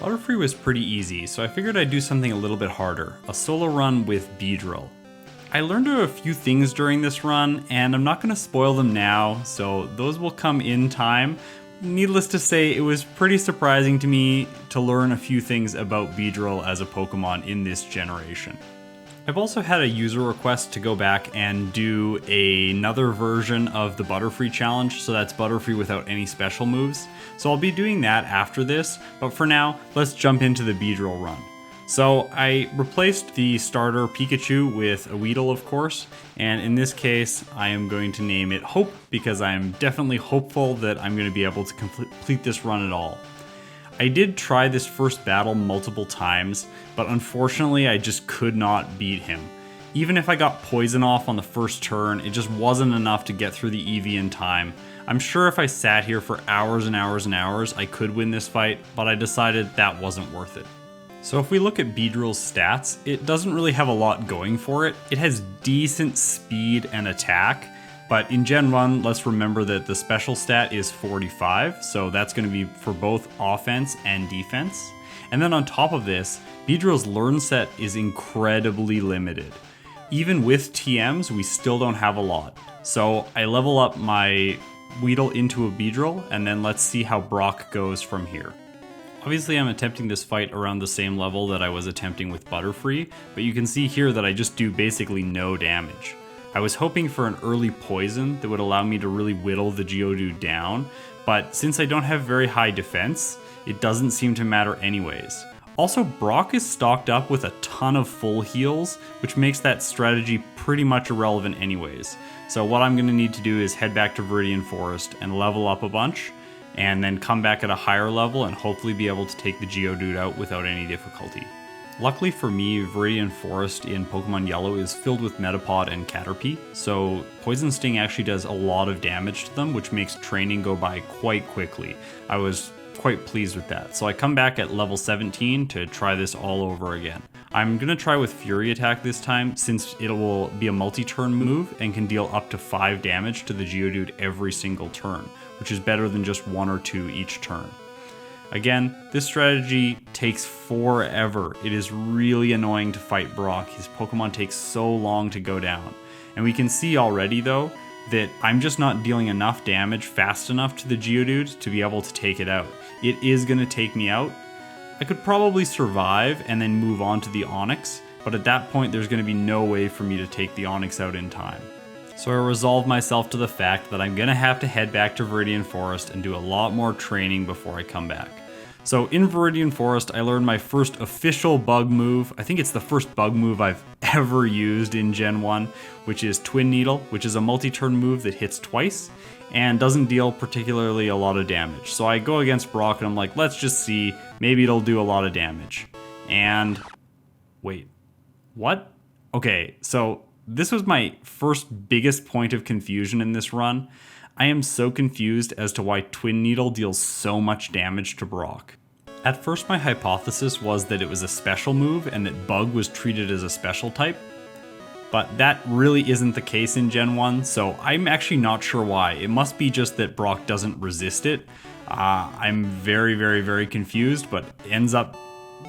Butterfree was pretty easy, so I figured I'd do something a little bit harder, a solo run with Beedrill. I learned a few things during this run, and I'm not going to spoil them now, so those will come in time. Needless to say, it was pretty surprising to me to learn a few things about Beedrill as a Pokemon in this generation. I've also had a user request to go back and do another version of the Butterfree challenge, so that's Butterfree without any special moves. So I'll be doing that after this, but for now, let's jump into the Beedrill run. So I replaced the starter Pikachu with a Weedle, of course, and in this case, I am going to name it Hope because I am definitely hopeful that I'm going to be able to complete this run at all. I did try this first battle multiple times, but unfortunately I just could not beat him. Even if I got Poison off on the first turn, it just wasn't enough to get through the EV in time. I'm sure if I sat here for hours and hours and hours, I could win this fight, but I decided that wasn't worth it. So if we look at Beedrill's stats, it doesn't really have a lot going for it. It has decent speed and attack, but in Gen 1, let's remember that the special stat is 45, so that's going to be for both offense and defense. And then on top of this, Beedrill's learn set is incredibly limited. Even with TMs, we still don't have a lot. So I level up my Weedle into a Beedrill, and then let's see how Brock goes from here. Obviously I'm attempting this fight around the same level that I was attempting with Butterfree, but you can see here that I just do basically no damage. I was hoping for an early poison that would allow me to really whittle the Geodude down, but since I don't have very high defense, it doesn't seem to matter anyways. Also, Brock is stocked up with a ton of full heals, which makes that strategy pretty much irrelevant anyways. So what I'm going to need to do is head back to Viridian Forest and level up a bunch, and then come back at a higher level and hopefully be able to take the Geodude out without any difficulty. Luckily for me, Viridian Forest in Pokemon Yellow is filled with Metapod and Caterpie, so Poison Sting actually does a lot of damage to them, which makes training go by quite quickly. I was quite pleased with that. So I come back at level 17 to try this all over again. I'm going to try with Fury Attack this time since it will be a multi-turn move and can deal up to 5 damage to the Geodude every single turn, which is better than just 1 or 2 each turn. Again, this strategy takes forever. It is really annoying to fight Brock. His Pokemon takes so long to go down. And we can see already though that I'm just not dealing enough damage fast enough to the Geodude to be able to take it out. It is going to take me out. I could probably survive and then move on to the Onix, but at that point there's going to be no way for me to take the Onix out in time. So I resolved myself to the fact that I'm going to have to head back to Viridian Forest and do a lot more training before I come back. So in Viridian Forest, I learned my first official bug move. I think it's the first bug move I've ever used in Gen 1, which is Twin Needle, which is a multi-turn move that hits twice and doesn't deal particularly a lot of damage. So I go against Brock and I'm like, let's just see, maybe it'll do a lot of damage. And wait, what? Okay, so this was my first biggest point of confusion in this run. I am so confused as to why Twin Needle deals so much damage to Brock. At first my hypothesis was that it was a special move and that Bug was treated as a special type, but that really isn't the case in Gen 1, so I'm actually not sure why. It must be just that Brock doesn't resist it. I'm very confused, but it ends up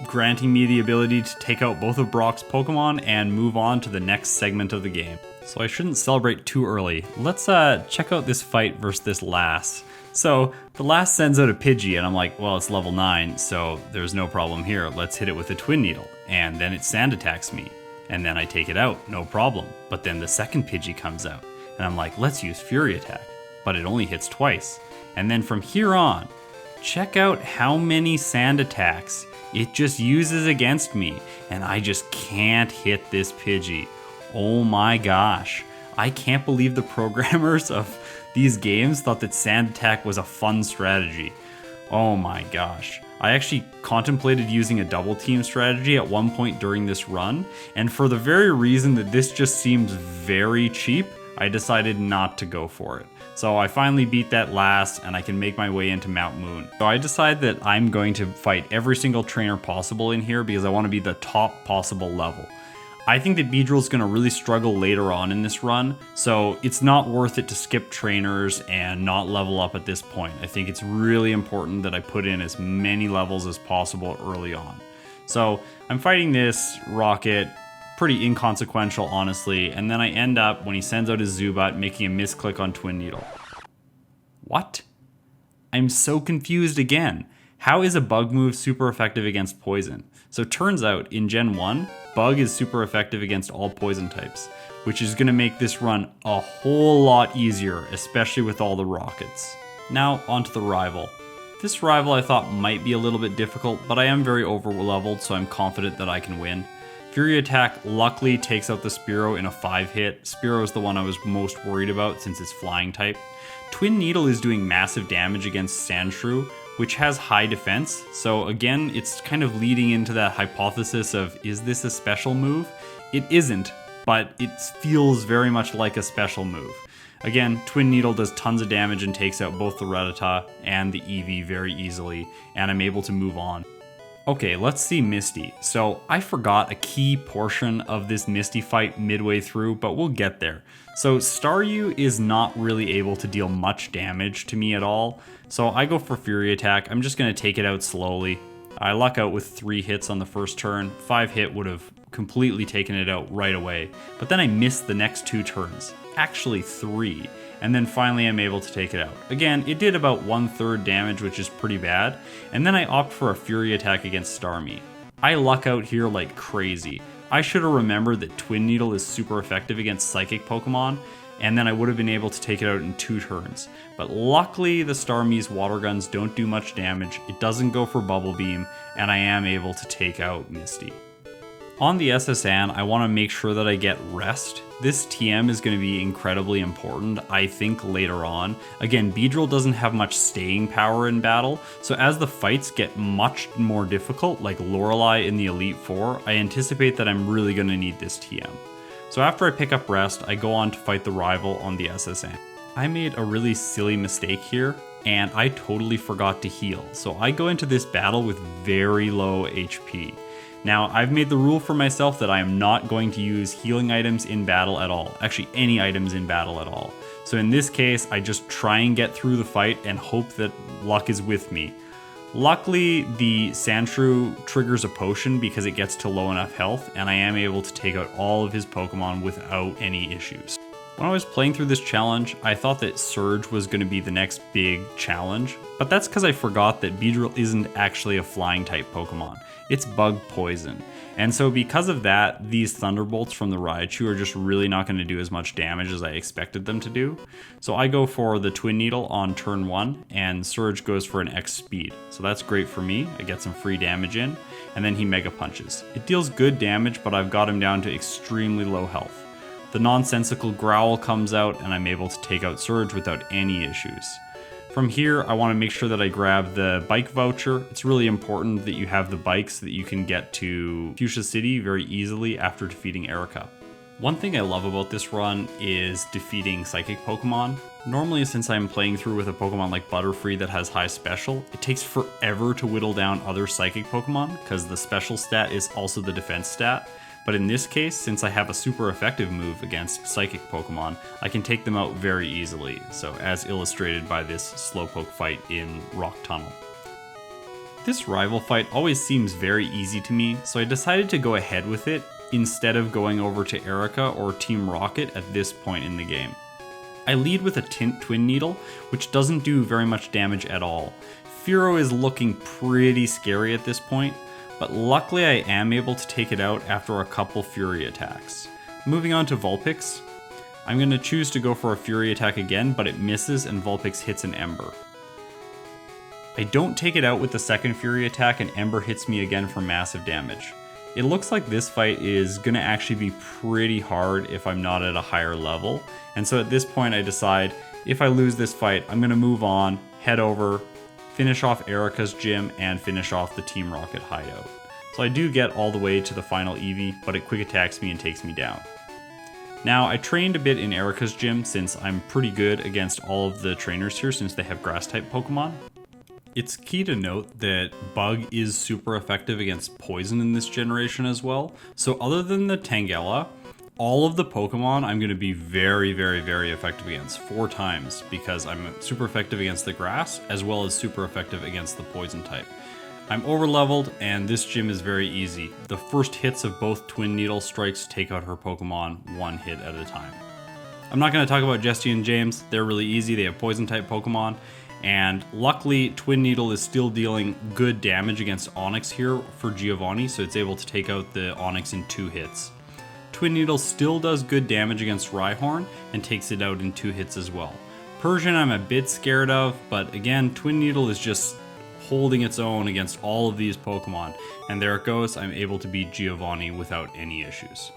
granting me the ability to take out both of Brock's Pokemon and move on to the next segment of the game. So I shouldn't celebrate too early. Let's check out this fight versus this Lass. So the Lass sends out a Pidgey and I'm like, well, it's level 9, so there's no problem here. Let's hit it with a Twin Needle. And then it Sand Attacks me. And then I take it out, no problem. But then the second Pidgey comes out. And I'm like, let's use Fury Attack. But it only hits twice. And then from here on, check out how many Sand Attacks it just uses against me. And I just can't hit this Pidgey. Oh my gosh, I can't believe the programmers of these games thought that Sand Attack was a fun strategy. Oh my gosh. I actually contemplated using a double team strategy at one point during this run, and for the very reason that this just seems very cheap, I decided not to go for it. So I finally beat that last and I can make my way into Mount Moon. So I decide that I'm going to fight every single trainer possible in here because I want to be the top possible level. I think that Beedrill is going to really struggle later on in this run, so it's not worth it to skip trainers and not level up at this point. I think it's really important that I put in as many levels as possible early on. So I'm fighting this Rocket, pretty inconsequential honestly, and then I end up, when he sends out his Zubat, making a misclick on Twin Needle. What? I'm so confused again. How is a bug move super effective against poison? So turns out in Gen 1, bug is super effective against all poison types, which is going to make this run a whole lot easier, especially with all the rockets. Now onto the rival. This rival I thought might be a little bit difficult, but I am very over leveled, so I'm confident that I can win. Fury Attack luckily takes out the Spearow in a 5-hit. Spearow is the one I was most worried about since it's flying type. Twin Needle is doing massive damage against Sandshrew, which has high defense, so again, it's kind of leading into that hypothesis of, is this a special move? It isn't, but it feels very much like a special move. Again, Twin Needle does tons of damage and takes out both the Rattata and the Eevee very easily, and I'm able to move on. Okay, let's see Misty. So I forgot a key portion of this Misty fight midway through, but we'll get there. So Staryu is not really able to deal much damage to me at all, so I go for Fury Attack. I'm just going to take it out slowly. I luck out with 3 hits on the first turn. 5 hit would have completely taken it out right away, but then I missed the next 2 turns. Actually 3. And then finally I'm able to take it out. Again, it did about 1/3 damage, which is pretty bad, and then I opt for a Fury Attack against Starmie. I luck out here like crazy. I should have remembered that Twin Needle is super effective against Psychic Pokemon, and then I would have been able to take it out in 2 turns. But luckily the Starmie's Water Guns don't do much damage, it doesn't go for Bubble Beam, and I am able to take out Misty. On the SSN, I want to make sure that I get rest. This TM is going to be incredibly important, I think, later on. Again, Beedrill doesn't have much staying power in battle, so as the fights get much more difficult, like Lorelei in the Elite Four, I anticipate that I'm really going to need this TM. So after I pick up rest, I go on to fight the rival on the SSN. I made a really silly mistake here, and I totally forgot to heal, so I go into this battle with very low HP. Now, I've made the rule for myself that I am not going to use healing items in battle at all. Actually, any items in battle at all. So in this case, I just try and get through the fight and hope that luck is with me. Luckily, the Sandshrew triggers a potion because it gets to low enough health, and I am able to take out all of his Pokemon without any issues. When I was playing through this challenge, I thought that Surge was going to be the next big challenge, but that's because I forgot that Beedrill isn't actually a flying type Pokemon. It's bug poison. And so because of that, these Thunderbolts from the Raichu are just really not going to do as much damage as I expected them to do. So I go for the Twin Needle on turn 1, and Surge goes for an X speed. So that's great for me, I get some free damage in, and then he Mega Punches. It deals good damage, but I've got him down to extremely low health. The nonsensical Growl comes out, and I'm able to take out Surge without any issues. From here, I want to make sure that I grab the bike voucher. It's really important that you have the bike so that you can get to Fuchsia City very easily after defeating Erica. One thing I love about this run is defeating Psychic Pokemon. Normally, since I'm playing through with a Pokemon like Butterfree that has high special, it takes forever to whittle down other Psychic Pokemon because the special stat is also the defense stat. But in this case, since I have a super effective move against Psychic Pokemon, I can take them out very easily, so as illustrated by this Slowpoke fight in Rock Tunnel. This rival fight always seems very easy to me, so I decided to go ahead with it instead of going over to Erica or Team Rocket at this point in the game. I lead with a Twin Needle, which doesn't do very much damage at all. Fearow is looking pretty scary at this point, but luckily I am able to take it out after a couple Fury Attacks. Moving on to Vulpix, I'm going to choose to go for a Fury Attack again, but it misses and Vulpix hits an Ember. I don't take it out with the second Fury Attack and Ember hits me again for massive damage. It looks like this fight is going to actually be pretty hard if I'm not at a higher level, and so at this point I decide if I lose this fight, I'm going to move on, head over, finish off Erica's gym, and finish off the Team Rocket hideout. So I do get all the way to the final Eevee, but it quick attacks me and takes me down. Now, I trained a bit in Erica's gym since I'm pretty good against all of the trainers here since they have Grass-type Pokemon. It's key to note that Bug is super effective against poison in this generation as well. So other than the Tangela, all of the Pokemon I'm going to be very effective against 4 times because I'm super effective against the grass as well as super effective against the poison type. I'm over leveled and this gym is very easy. The first hits of both Twin Needle strikes take out her Pokemon 1 hit at a time. I'm not going to talk about Jessie and James. They're really easy. They have poison type Pokemon. And luckily, Twin Needle is still dealing good damage against Onix here for Giovanni, so it's able to take out the Onix in 2 hits. Twin Needle still does good damage against Rhyhorn and takes it out in 2 hits as well. Persian I'm a bit scared of, but again, Twin Needle is just holding its own against all of these Pokemon. And there it goes, I'm able to beat Giovanni without any issues.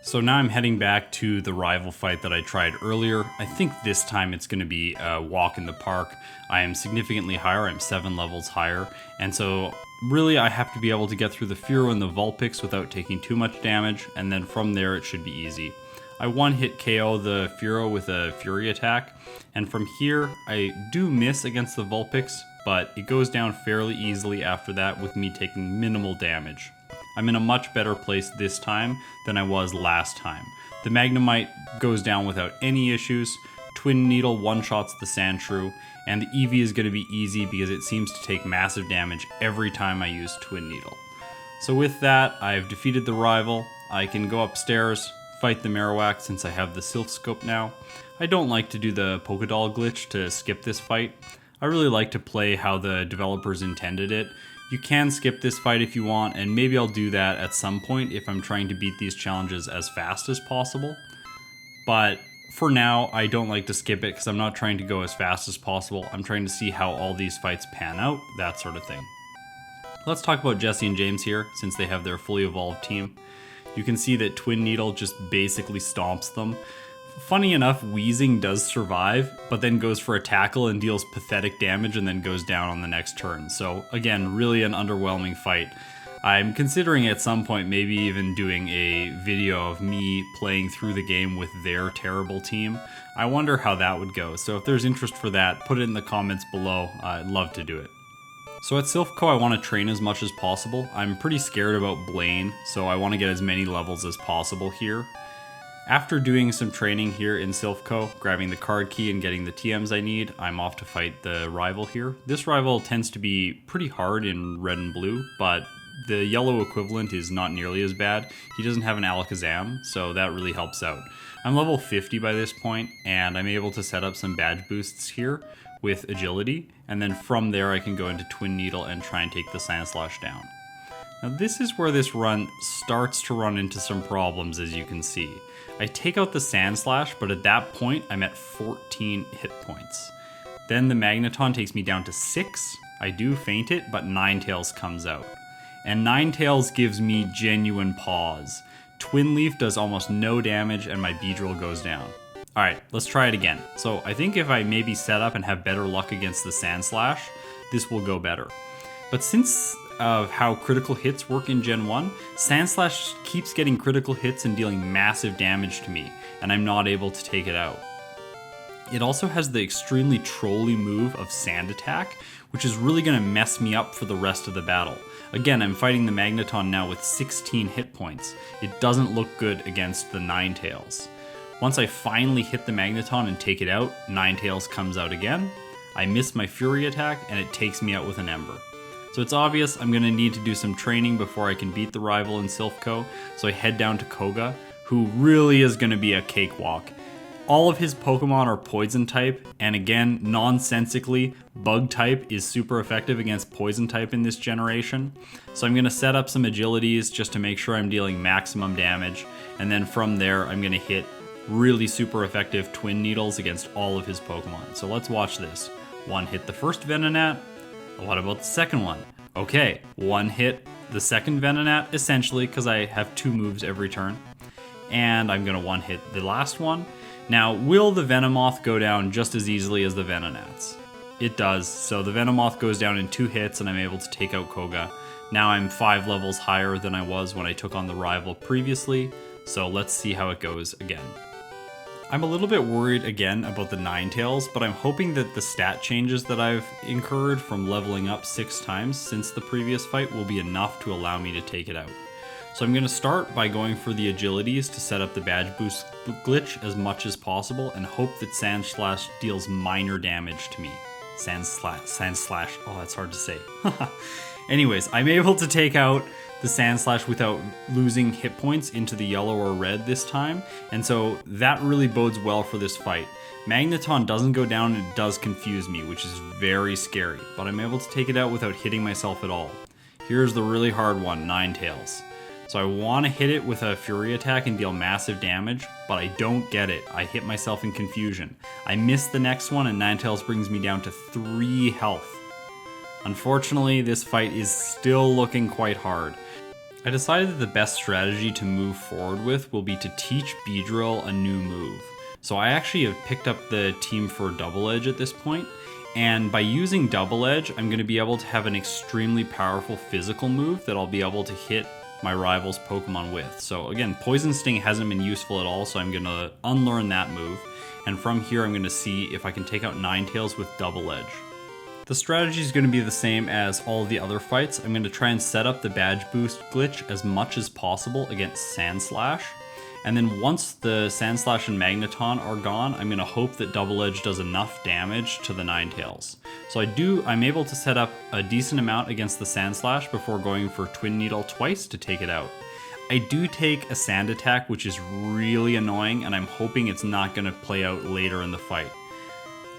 So now I'm heading back to the rival fight that I tried earlier. I think this time it's going to be a walk in the park. I am significantly higher, I'm 7 levels higher, and so really I have to be able to get through the Fearow and the Vulpix without taking too much damage, and then from there it should be easy. I one-hit KO the Fearow with a Fury attack, and from here I do miss against the Vulpix, but it goes down fairly easily after that with me taking minimal damage. I'm in a much better place this time than I was last time. The Magnemite goes down without any issues, Twin Needle one-shots the Sandshrew, and the Eevee is going to be easy because it seems to take massive damage every time I use Twin Needle. So with that, I've defeated the rival. I can go upstairs, fight the Marowak since I have the Sylph Scope now. I don't like to do the Pokédoll glitch to skip this fight. I really like to play how the developers intended it. You can skip this fight if you want, and maybe I'll do that at some point if I'm trying to beat these challenges as fast as possible. But for now, I don't like to skip it because I'm not trying to go as fast as possible. I'm trying to see how all these fights pan out, that sort of thing. Let's talk about Jessie and James here, since they have their fully evolved team. You can see that Twin Needle just basically stomps them. Funny enough, Wheezing does survive, but then goes for a tackle and deals pathetic damage and then goes down on the next turn. So again, really an underwhelming fight. I'm considering at some point maybe even doing a video of me playing through the game with their terrible team. I wonder how that would go. So if there's interest for that, put it in the comments below. I'd love to do it. So at Silphco, I want to train as much as possible. I'm pretty scared about Blaine, so I want to get as many levels as possible here. After doing some training here in Silphco, grabbing the card key and getting the TMs I need, I'm off to fight the rival here. This rival tends to be pretty hard in red and blue, but the yellow equivalent is not nearly as bad. He doesn't have an Alakazam, so that really helps out. I'm level 50 by this point, and I'm able to set up some badge boosts here with agility, and then from there I can go into Twin Needle and try and take the Sandslash down. Now this is where this run starts to run into some problems, as you can see. I take out the Sandslash, but at that point I'm at 14 hit points. Then the Magneton takes me down to 6. I do feint it, but Ninetales comes out. And Ninetales gives me genuine pause. Twin Leaf does almost no damage and my Beedrill goes down. Alright, let's try it again. So I think if I maybe set up and have better luck against the Sandslash, this will go better. But since of how critical hits work in Gen 1, Sandslash keeps getting critical hits and dealing massive damage to me, and I'm not able to take it out. It also has the extremely trolly move of Sand Attack, which is really going to mess me up for the rest of the battle. Again, I'm fighting the Magneton now with 16 hit points. It doesn't look good against the Ninetales. Once I finally hit the Magneton and take it out, Ninetales comes out again. I miss my Fury attack and it takes me out with an Ember. So it's obvious I'm going to need to do some training before I can beat the rival in Silphco, so I head down to Koga, who really is going to be a cakewalk. All of his Pokemon are Poison type, and again, nonsensically, Bug type is super effective against Poison type in this generation. So I'm going to set up some agilities just to make sure I'm dealing maximum damage, and then from there I'm going to hit really super effective Twin Needles against all of his Pokemon. So let's watch this. One hit the first Venonat. What about the second one? Okay, one hit the second Venonat, essentially, because I have 2 moves every turn. And I'm going to one hit the last one. Now, will the Venomoth go down just as easily as the Venonats? It does, so the Venomoth goes down in 2 hits and I'm able to take out Koga. Now I'm 5 levels higher than I was when I took on the rival previously, so let's see how it goes again. I'm a little bit worried again about the Ninetales, but I'm hoping that the stat changes that I've incurred from leveling up 6 times since the previous fight will be enough to allow me to take it out. So I'm going to start by going for the agilities to set up the badge boost glitch as much as possible and hope that Sand Slash deals minor damage to me. Sand Slash, oh that's hard to say. Anyways, I'm able to take out the Sand Slash without losing hit points into the yellow or red this time, and so that really bodes well for this fight. Magneton doesn't go down and it does confuse me, which is very scary, but I'm able to take it out without hitting myself at all. Here's the really hard one, Ninetales. So I want to hit it with a Fury attack and deal massive damage, but I don't get it. I hit myself in confusion. I miss the next one and Ninetales brings me down to 3 health. Unfortunately, this fight is still looking quite hard. I decided that the best strategy to move forward with will be to teach Beedrill a new move. So I actually have picked up the team for Double Edge at this point, and by using Double Edge, I'm going to be able to have an extremely powerful physical move that I'll be able to hit my rival's Pokemon with. So again, Poison Sting hasn't been useful at all, so I'm going to unlearn that move, and from here I'm going to see if I can take out Ninetales with Double Edge. The strategy is going to be the same as all the other fights. I'm going to try and set up the badge boost glitch as much as possible against Sand Slash. And then once the Sand Slash and Magneton are gone, I'm going to hope that Double Edge does enough damage to the Ninetales. So I'm able to set up a decent amount against the Sand Slash before going for Twin Needle twice to take it out. I do take a Sand Attack, which is really annoying, and I'm hoping it's not going to play out later in the fight.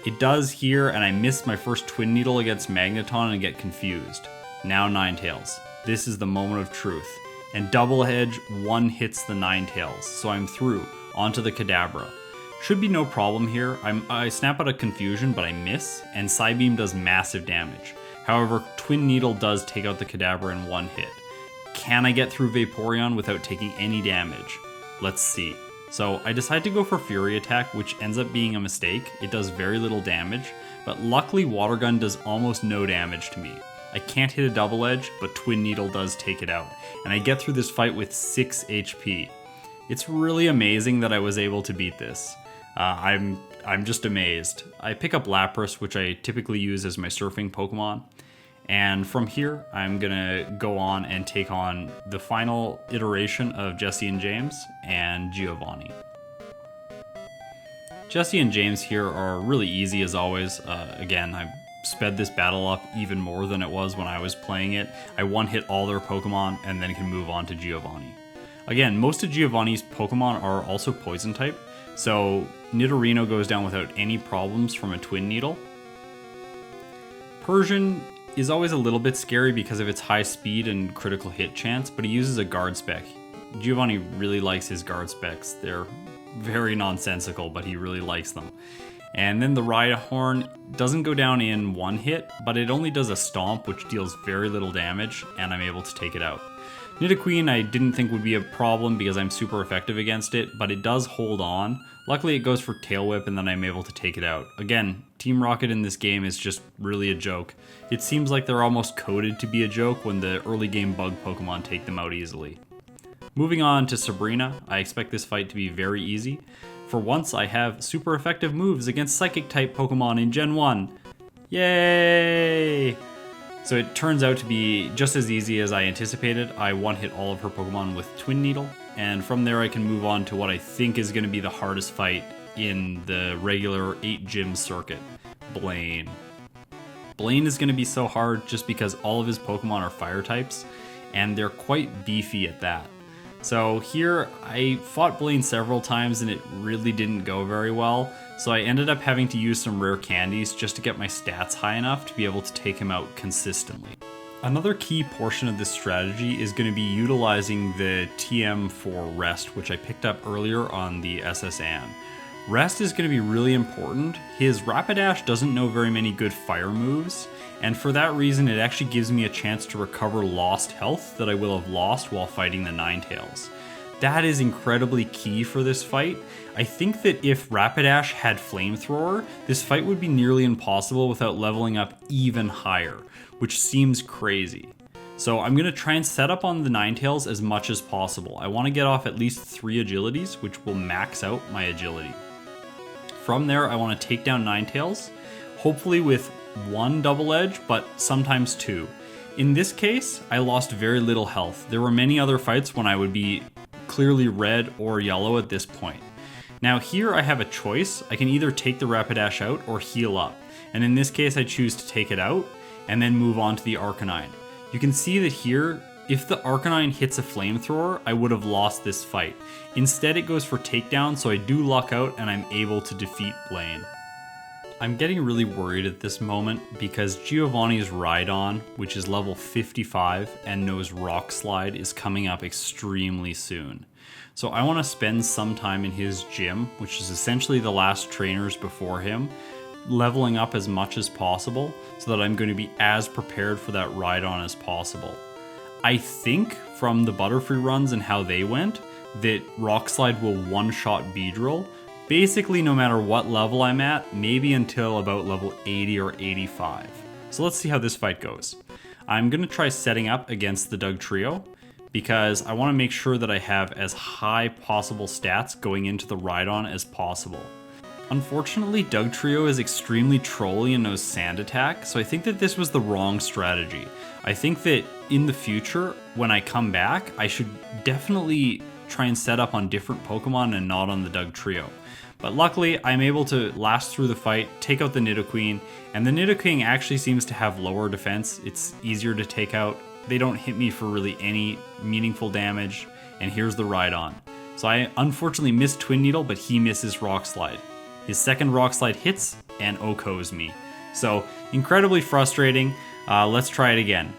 It does here, and I missed my first Twin Needle against Magneton and get confused. Now Ninetales. This is the moment of truth. And Double Edge one hits the Ninetales, so I'm through, onto the Kadabra. Should be no problem here. I snap out of confusion, but I miss, and Psybeam does massive damage. However, Twin Needle does take out the Kadabra in one hit. Can I get through Vaporeon without taking any damage? Let's see. So I decide to go for Fury Attack, which ends up being a mistake. It does very little damage, but luckily Water Gun does almost no damage to me. I can't hit a Double Edge, but Twin Needle does take it out, and I get through this fight with 6 HP. It's really amazing that I was able to beat this. I'm just amazed. I pick up Lapras, which I typically use as my surfing Pokemon, and from here I'm gonna go on and take on the final iteration of Jesse and James and Giovanni. Jesse and James here are really easy as always. Again, I sped this battle up even more than it was when I was playing it. I one-hit all their Pokemon and then can move on to Giovanni. Again, most of Giovanni's Pokemon are also poison type, so Nidorino goes down without any problems from a Twin Needle. Persian is always a little bit scary because of its high speed and critical hit chance, but he uses a guard spec. Giovanni really likes his guard specs. They're very nonsensical, but he really likes them. And then the Rhyhorn doesn't go down in one hit, but it only does a stomp, which deals very little damage, and I'm able to take it out. Nidoqueen I didn't think would be a problem because I'm super effective against it, but it does hold on. Luckily it goes for Tail Whip and then I'm able to take it out. Again, Team Rocket in this game is just really a joke. It seems like they're almost coded to be a joke when the early game bug Pokemon take them out easily. Moving on to Sabrina, I expect this fight to be very easy. For once I have super effective moves against Psychic type Pokemon in Gen 1. Yay! So it turns out to be just as easy as I anticipated. I one-hit all of her Pokemon with Twin Needle, and from there I can move on to what I think is going to be the hardest fight in the regular 8 gym circuit, Blaine. Blaine is going to be so hard just because all of his Pokemon are fire types, and they're quite beefy at that. So here, I fought Blaine several times and it really didn't go very well, so I ended up having to use some rare candies just to get my stats high enough to be able to take him out consistently. Another key portion of this strategy is going to be utilizing the TM for Rest, which I picked up earlier on the SSN. Rest is going to be really important. His Rapidash doesn't know very many good fire moves, and for that reason it actually gives me a chance to recover lost health that I will have lost while fighting the Ninetales. That is incredibly key for this fight. I think that if Rapidash had Flamethrower, this fight would be nearly impossible without leveling up even higher, which seems crazy. So I'm going to try and set up on the Ninetales as much as possible. I want to get off at least 3 agilities, which will max out my agility. From there, I want to take down Ninetales, hopefully with one double edge, but sometimes two. In this case, I lost very little health. There were many other fights when I would be clearly red or yellow at this point. Now here I have a choice. I can either take the Rapidash out or heal up. And in this case, I choose to take it out and then move on to the Arcanine. You can see that here, if the Arcanine hits a Flamethrower, I would have lost this fight. Instead, it goes for takedown, so I do luck out and I'm able to defeat Blaine. I'm getting really worried at this moment because Giovanni's Rhydon, which is level 55 and knows Rock Slide, is coming up extremely soon. So I want to spend some time in his gym, which is essentially the last trainers before him, leveling up as much as possible so that I'm going to be as prepared for that Rhydon as possible. I think from the Butterfree runs and how they went, that Rock Slide will one-shot Beedrill, basically no matter what level I'm at, maybe until about level 80 or 85. So let's see how this fight goes. I'm going to try setting up against the Dugtrio because I want to make sure that I have as high possible stats going into the Rhydon as possible. Unfortunately, Dugtrio is extremely trolly and knows Sand Attack, so I think that this was the wrong strategy. I think that in the future, when I come back, I should definitely try and set up on different Pokemon and not on the Dugtrio. But luckily, I'm able to last through the fight, take out the Nidoqueen, and the Nidoking actually seems to have lower defense. It's easier to take out. They don't hit me for really any meaningful damage, and here's the Rhydon. So I unfortunately missed Twin Needle, but he misses Rock Slide. His second Rock Slide hits and OHKOs me. So incredibly frustrating. Let's try it again.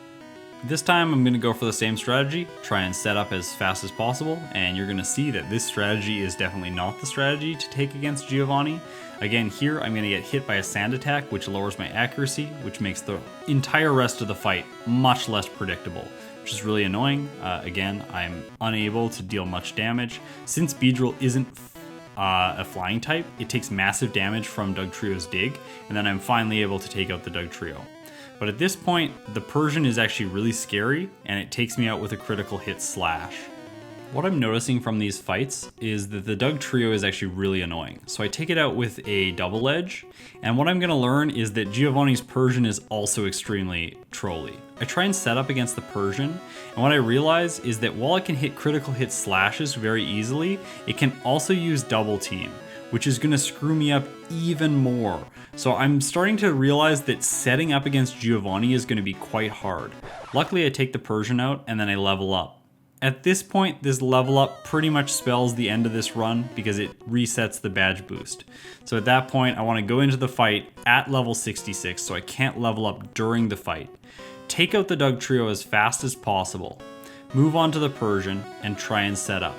This time I'm going to go for the same strategy, try and set up as fast as possible, and you're going to see that this strategy is definitely not the strategy to take against Giovanni. Again, here I'm going to get hit by a Sand Attack, which lowers my accuracy, which makes the entire rest of the fight much less predictable, which is really annoying. Again, I'm unable to deal much damage. Since Beedrill isn't a flying type, it takes massive damage from Dugtrio's Dig, and then I'm finally able to take out the Dugtrio. But at this point, the Persian is actually really scary, and it takes me out with a critical hit slash. What I'm noticing from these fights is that the Dugtrio is actually really annoying. So I take it out with a double edge, and what I'm going to learn is that Giovanni's Persian is also extremely trolly. I try and set up against the Persian, and what I realize is that while it can hit critical hit slashes very easily, it can also use double team, which is going to screw me up even more. So I'm starting to realize that setting up against Giovanni is going to be quite hard. Luckily I take the Persian out and then I level up. At this point, this level up pretty much spells the end of this run because it resets the badge boost. So at that point, I want to go into the fight at level 66 so I can't level up during the fight. Take out the Dugtrio as fast as possible. Move on to the Persian and try and set up.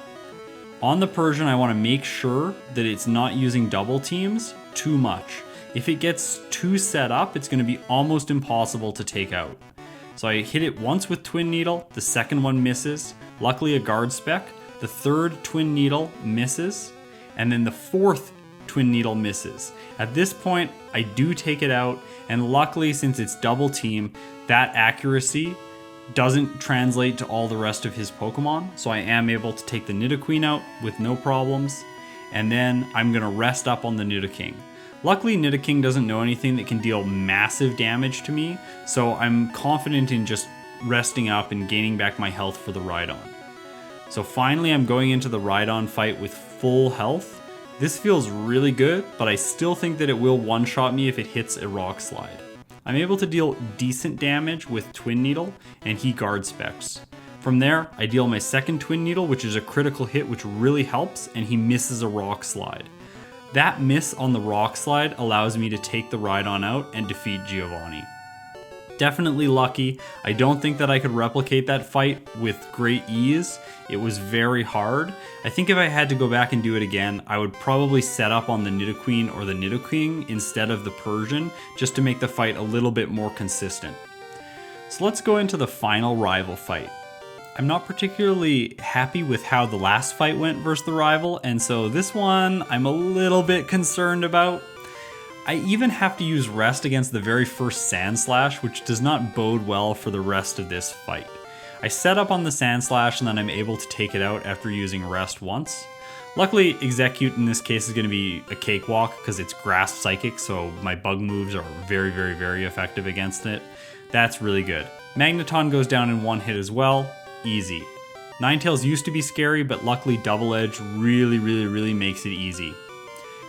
On the Persian, I want to make sure that it's not using double teams too much. If it gets too set up, it's going to be almost impossible to take out. So I hit it once with Twin Needle, the second one misses, luckily a Guard Spec, the third Twin Needle misses, and then the fourth Twin Needle misses. At this point, I do take it out, and luckily since it's double team, that accuracy doesn't translate to all the rest of his Pokemon, so I am able to take the Nidoqueen out with no problems, and then I'm going to rest up on the Nidoking. Luckily, Nidoking doesn't know anything that can deal massive damage to me, so I'm confident in just resting up and gaining back my health for the Rhydon. So finally, I'm going into the Rhydon fight with full health. This feels really good, but I still think that it will one-shot me if it hits a Rock Slide. I'm able to deal decent damage with Twin Needle, and he Guard Specs. From there, I deal my second Twin Needle, which is a critical hit, which really helps, and he misses a Rock Slide. That miss on the Rock Slide allows me to take the Rhydon out and defeat Giovanni. Definitely lucky. I don't think that I could replicate that fight with great ease. It was very hard. I think if I had to go back and do it again, I would probably set up on the Nidoqueen or the Nidoking instead of the Persian, just to make the fight a little bit more consistent. So let's go into the final rival fight. I'm not particularly happy with how the last fight went versus the rival, and so this one I'm a little bit concerned about. I even have to use rest against the very first Sand Slash, which does not bode well for the rest of this fight. I set up on the Sand Slash and then I'm able to take it out after using rest once. Luckily, Execute in this case is going to be a cakewalk because it's Grass Psychic, so my bug moves are very, very, very effective against it. That's really good. Magneton goes down in one hit as well. Easy. Ninetales used to be scary, but luckily Double Edge really, really, really makes it easy.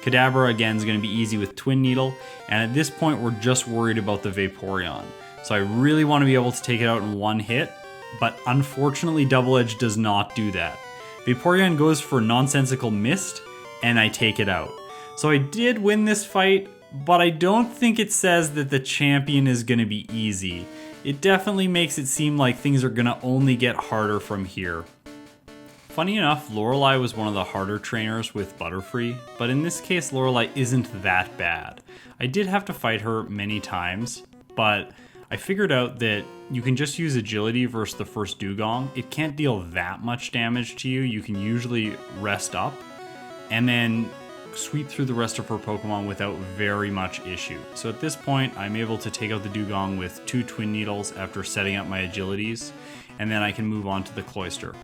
Kadabra again is going to be easy with Twin Needle, and at this point we're just worried about the Vaporeon. So I really want to be able to take it out in one hit, but unfortunately Double Edge does not do that. Vaporeon goes for Nonsensical Mist, and I take it out. So I did win this fight, but I don't think it says that the champion is going to be easy. It definitely makes it seem like things are going to only get harder from here. Funny enough, Lorelei was one of the harder trainers with Butterfree, but in this case Lorelei isn't that bad. I did have to fight her many times, but I figured out that you can just use Agility versus the first Dugong. It can't deal that much damage to you. You can usually rest up and then sweep through the rest of her Pokemon without very much issue. So at this point, I'm able to take out the Dugong with 2 Twin Needles after setting up my Agilities, and then I can move on to the Cloyster.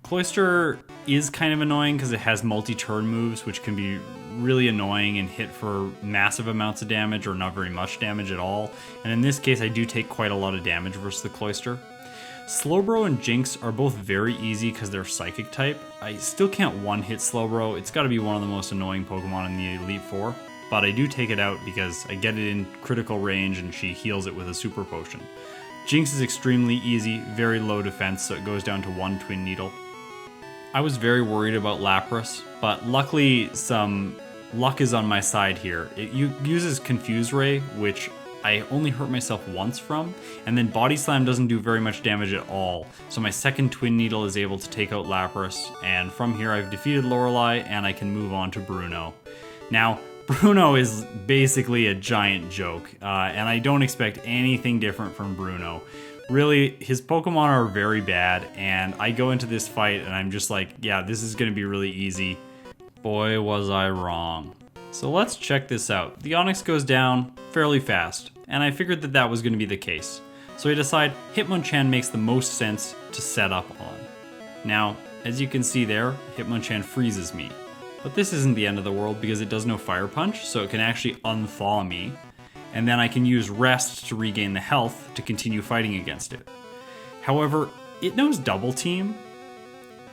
Cloyster is kind of annoying because it has multi-turn moves, which can be really annoying and hit for massive amounts of damage or not very much damage at all. And in this case, I do take quite a lot of damage versus the Cloyster. Slowbro and Jinx are both very easy because they're Psychic type. I still can't one-hit Slowbro. It's got to be one of the most annoying Pokemon in the Elite Four. But I do take it out because I get it in critical range and she heals it with a Super Potion. Jinx is extremely easy, very low defense, so it goes down to 1 Twin Needle. I was very worried about Lapras, but luckily some luck is on my side here. It uses Confuse Ray, which I only hurt myself once from, and then Body Slam doesn't do very much damage at all. So my second Twin Needle is able to take out Lapras, and from here I've defeated Lorelei and I can move on to Bruno. Now, Bruno is basically a giant joke, and I don't expect anything different from Bruno. Really, his Pokemon are very bad, and I go into this fight and I'm just like, yeah, this is going to be really easy. Boy, was I wrong. So let's check this out. The Onix goes down fairly fast, and I figured that that was going to be the case. So I decide Hitmonchan makes the most sense to set up on. Now, as you can see there, Hitmonchan freezes me. But this isn't the end of the world because it does no Fire Punch, so it can actually unthaw me. And then I can use Rest to regain the health to continue fighting against it. However, it knows Double Team,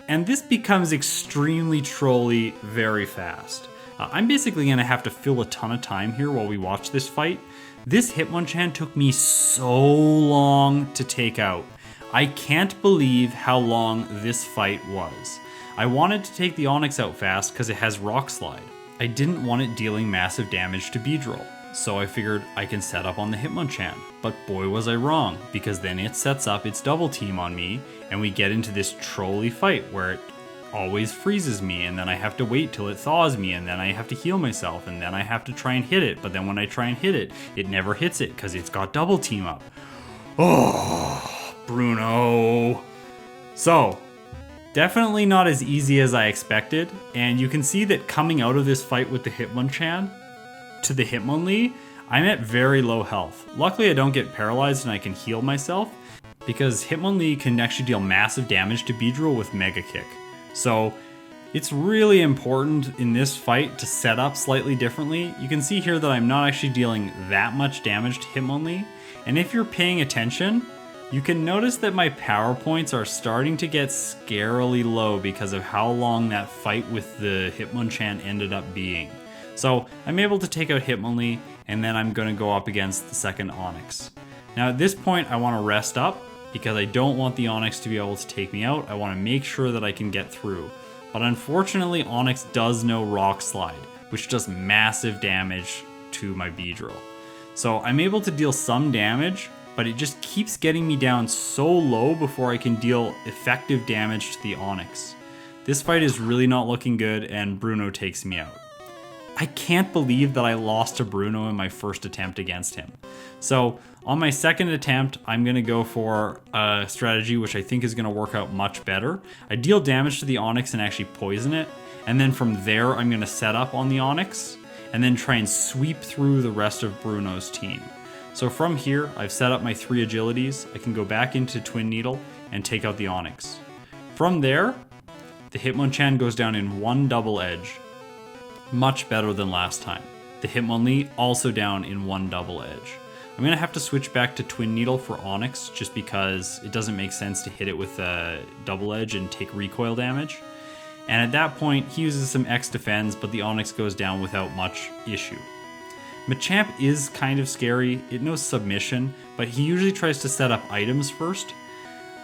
and this becomes extremely trolly very fast. I'm basically going to have to fill a ton of time here while we watch this fight. This Hitmonchan took me so long to take out. I can't believe how long this fight was. I wanted to take the Onix out fast because it has Rock Slide. I didn't want it dealing massive damage to Beedrill. So I figured I can set up on the Hitmonchan, but boy was I wrong, because then it sets up its Double Team on me, and we get into this trolly fight where it always freezes me, and then I have to wait till it thaws me, and then I have to heal myself, and then I have to try and hit it, but then when I try and hit it, it never hits it because it's got Double Team up. Oh, Bruno. So, definitely not as easy as I expected, and you can see that coming out of this fight with the Hitmonchan, to the Hitmonlee, I'm at very low health. Luckily I don't get paralyzed and I can heal myself, because Hitmonlee can actually deal massive damage to Beedrill with Mega Kick. So it's really important in this fight to set up slightly differently. You can see here that I'm not actually dealing that much damage to Hitmonlee, and if you're paying attention, you can notice that my power points are starting to get scarily low because of how long that fight with the Hitmonchan ended up being. So I'm able to take out Hitmonlee, and then I'm going to go up against the second Onix. Now at this point I want to rest up because I don't want the Onix to be able to take me out. I want to make sure that I can get through. But unfortunately Onix does know Rock Slide, which does massive damage to my Beedrill. So I'm able to deal some damage, but it just keeps getting me down so low before I can deal effective damage to the Onix. This fight is really not looking good, and Bruno takes me out. I can't believe that I lost to Bruno in my first attempt against him. So on my second attempt, I'm going to go for a strategy which I think is going to work out much better. I deal damage to the Onix and actually poison it, and then from there I'm going to set up on the Onix, and then try and sweep through the rest of Bruno's team. So from here, I've set up my 3 Agilities. I can go back into Twin Needle and take out the Onix. From there, The Hitmonchan goes down in one double edge. Much better than last time. The Hitmonlee also down in one double edge. I'm going to have to switch back to Twin Needle for Onix just because it doesn't make sense to hit it with a double edge and take recoil damage. And at that point, he uses some X defense, but the Onix goes down without much issue. Machamp is kind of scary. It knows submission, but he usually tries to set up items first.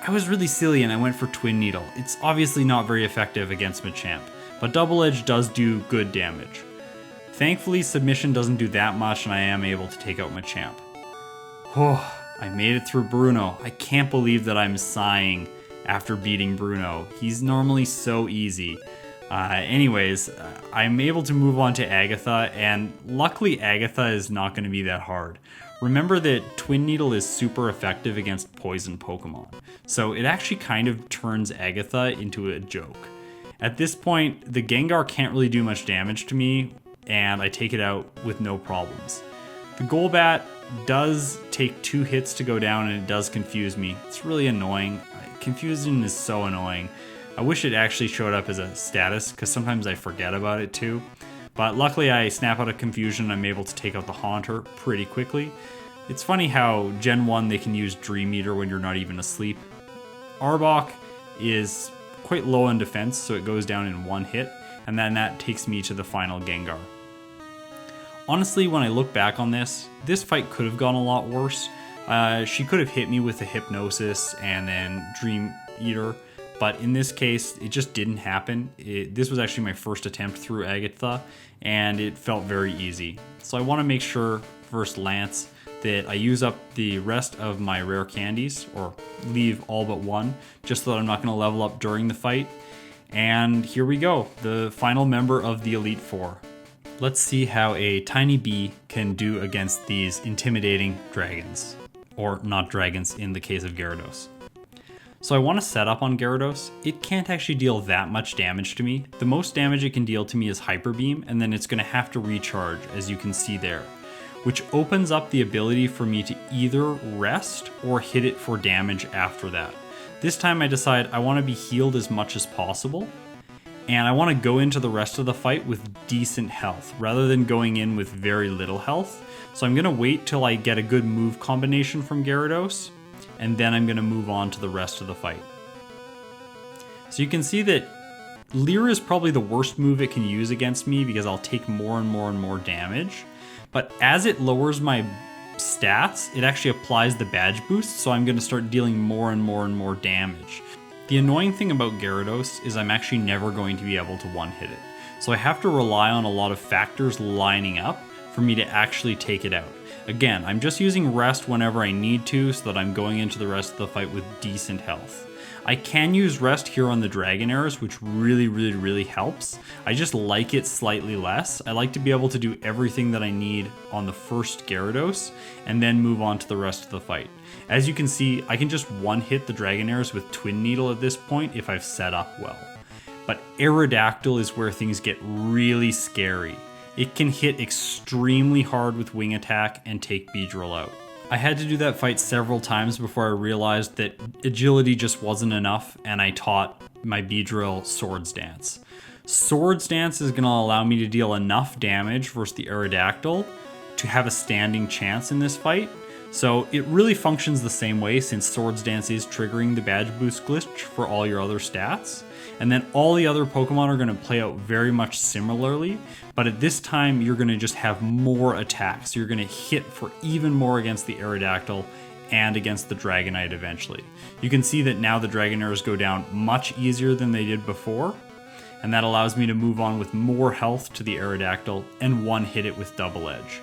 I was really silly and I went for Twin Needle. It's obviously not very effective against Machamp, but double edge does do good damage. Thankfully, submission doesn't do that much and I am able to take out Machamp. Oh, I made it through Bruno. I can't believe that I'm sighing after beating Bruno. He's normally so easy. Anyways, I'm able to move on to Agatha, and luckily Agatha is not going to be that hard. Remember that Twin Needle is super effective against poison Pokemon, so it actually kind of turns Agatha into a joke. At this point, the Gengar can't really do much damage to me, and I take it out with no problems. The Golbat does take 2 hits to go down, and it does confuse me. It's really annoying. Confusion is so annoying. I wish it actually showed up as a status, because sometimes I forget about it too. But luckily I snap out of Confusion and I'm able to take out the Haunter pretty quickly. It's funny how Gen 1 they can use Dream Eater when you're not even asleep. Arbok is quite low on defense, so it goes down in 1 hit, and then that takes me to the final Gengar. Honestly, when I look back on this fight could have gone a lot worse. She could have hit me with a Hypnosis and then Dream Eater, but in this case, it just didn't happen. This was actually my first attempt through Agatha, and it felt very easy. So I want to make sure, first Lance, that I use up the rest of my rare candies, or leave all but one, just so that I'm not going to level up during the fight. And here we go, the final member of the Elite Four. Let's see how a tiny bee can do against these intimidating dragons. Or not dragons in the case of Gyarados. So I want to set up on Gyarados. It can't actually deal that much damage to me. The most damage it can deal to me is Hyper Beam, and then it's going to have to recharge, as you can see there, which opens up the ability for me to either rest or hit it for damage after that. This time I decide I want to be healed as much as possible, and I want to go into the rest of the fight with decent health, rather than going in with very little health. So I'm going to wait till I get a good move combination from Gyarados, and then I'm going to move on to the rest of the fight. So you can see that Leer is probably the worst move it can use against me because I'll take more and more and more damage. But as it lowers my stats, it actually applies the badge boost, so I'm going to start dealing more and more and more damage. The annoying thing about Gyarados is I'm actually never going to be able to one-hit it. So I have to rely on a lot of factors lining up for me to actually take it out. Again, I'm just using rest whenever I need to so that I'm going into the rest of the fight with decent health. I can use rest here on the Dragonairs, which really helps. I just like it slightly less. I like to be able to do everything that I need on the first Gyarados and then move on to the rest of the fight. As you can see, I can just one-hit the Dragonairs with Twin Needle at this point if I've set up well. But Aerodactyl is where things get really scary. It can hit extremely hard with Wing Attack and take Beedrill out. I had to do that fight several times before I realized that agility just wasn't enough, and I taught my Beedrill Swords Dance. Swords Dance is going to allow me to deal enough damage versus the Aerodactyl to have a standing chance in this fight. So it really functions the same way, since Swords Dance is triggering the badge boost glitch for all your other stats. And then all the other Pokemon are going to play out very much similarly, but at this time you're going to just have more attacks. You're going to hit for even more against the Aerodactyl and against the Dragonite eventually. You can see that now the Dragonairs go down much easier than they did before, and that allows me to move on with more health to the Aerodactyl and one-hit it with Double Edge.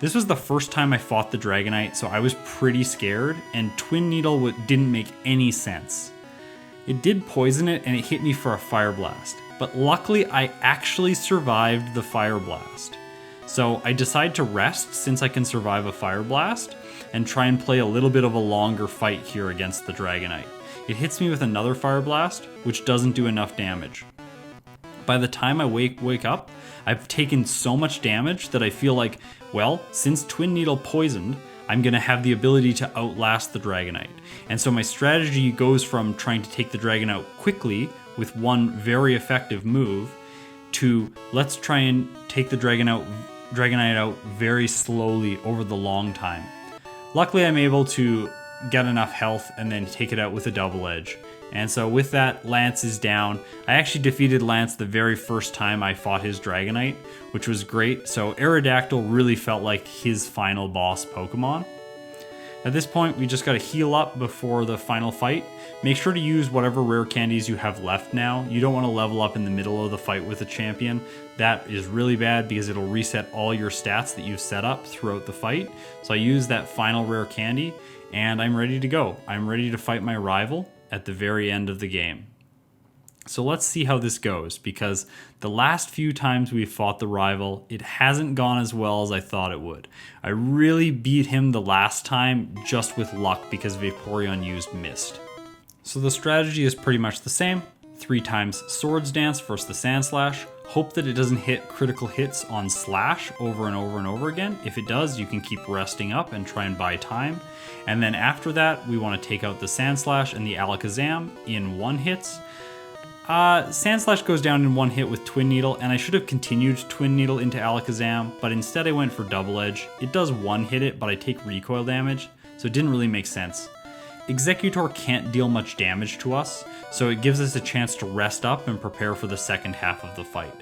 This was the first time I fought the Dragonite, so I was pretty scared, and Twin Needle didn't make any sense. It did poison it and it hit me for a Fire Blast, but luckily I actually survived the Fire Blast. So I decide to rest since I can survive a Fire Blast and try and play a little bit of a longer fight here against the Dragonite. It hits me with another Fire Blast, which doesn't do enough damage. By the time I wake up, I've taken so much damage that I feel like, well, since Twin Needle poisoned, I'm going to have the ability to outlast the Dragonite. And so my strategy goes from trying to take the dragon out quickly with one very effective move to let's try and take the Dragonite out very slowly over the long time. Luckily, I'm able to get enough health and then take it out with a double edge. And so with that, Lance is down. I actually defeated Lance the very first time I fought his Dragonite, which was great. So Aerodactyl really felt like his final boss Pokemon. At this point, we just gotta heal up before the final fight. Make sure to use whatever rare candies you have left now. You don't want to level up in the middle of the fight with a champion. That is really bad because it'll reset all your stats that you've set up throughout the fight. So I use that final rare candy and I'm ready to go. I'm ready to fight my rival at the very end of the game. So let's see how this goes, because the last few times we've fought the rival, it hasn't gone as well as I thought it would. I really beat him the last time just with luck because Vaporeon used Mist. So the strategy is pretty much the same. 3 times Swords Dance versus the Sand Slash. Hope that it doesn't hit critical hits on Slash over and over and over again. If it does, you can keep resting up and try and buy time. And then after that, we want to take out the Sand Slash and the Alakazam in 1 hits. Sand Slash goes down in 1 hit with Twin Needle, and I should have continued Twin Needle into Alakazam, but instead I went for Double Edge. It does 1 hit it, but I take recoil damage, so it didn't really make sense. Executor can't deal much damage to us, so it gives us a chance to rest up and prepare for the second half of the fight.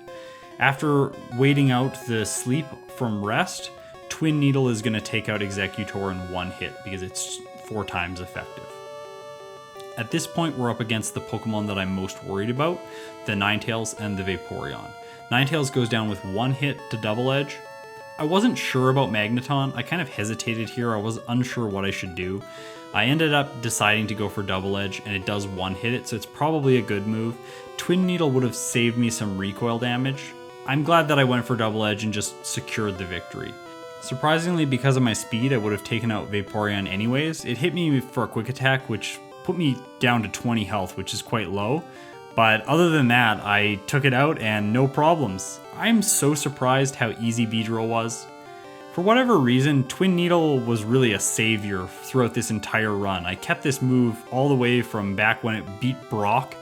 After waiting out the sleep from rest, Twin Needle is going to take out Executor in 1 hit because it's 4 times effective. At this point, we're up against the Pokemon that I'm most worried about, the Ninetales and the Vaporeon. Ninetales goes down with 1 hit to Double Edge. I wasn't sure about Magneton. I kind of hesitated here. I was unsure what I should do. I ended up deciding to go for Double Edge, and it does 1 hit it, so it's probably a good move. Twin Needle would have saved me some recoil damage. I'm glad that I went for Double Edge and just secured the victory. Surprisingly, because of my speed, I would have taken out Vaporeon anyways. It hit me for a quick attack, which put me down to 20 health, which is quite low. But other than that, I took it out and no problems. I'm so surprised how easy Beedrill was. For whatever reason, Twin Needle was really a savior throughout this entire run. I kept this move all the way from back when it beat Brock,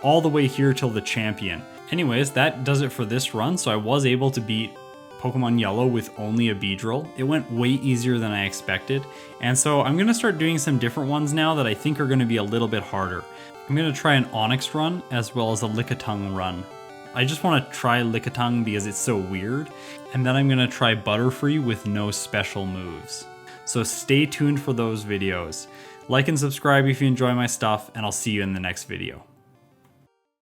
all the way here till the champion. Anyways, that does it for this run, so I was able to beat Pokemon Yellow with only a Beedrill. It went way easier than I expected, and so I'm going to start doing some different ones now that I think are going to be a little bit harder. I'm going to try an Onix run as well as a Lickitung run. I just want to try Lickitung because it's so weird, and then I'm going to try Butterfree with no special moves. So stay tuned for those videos. Like and subscribe if you enjoy my stuff, and I'll see you in the next video.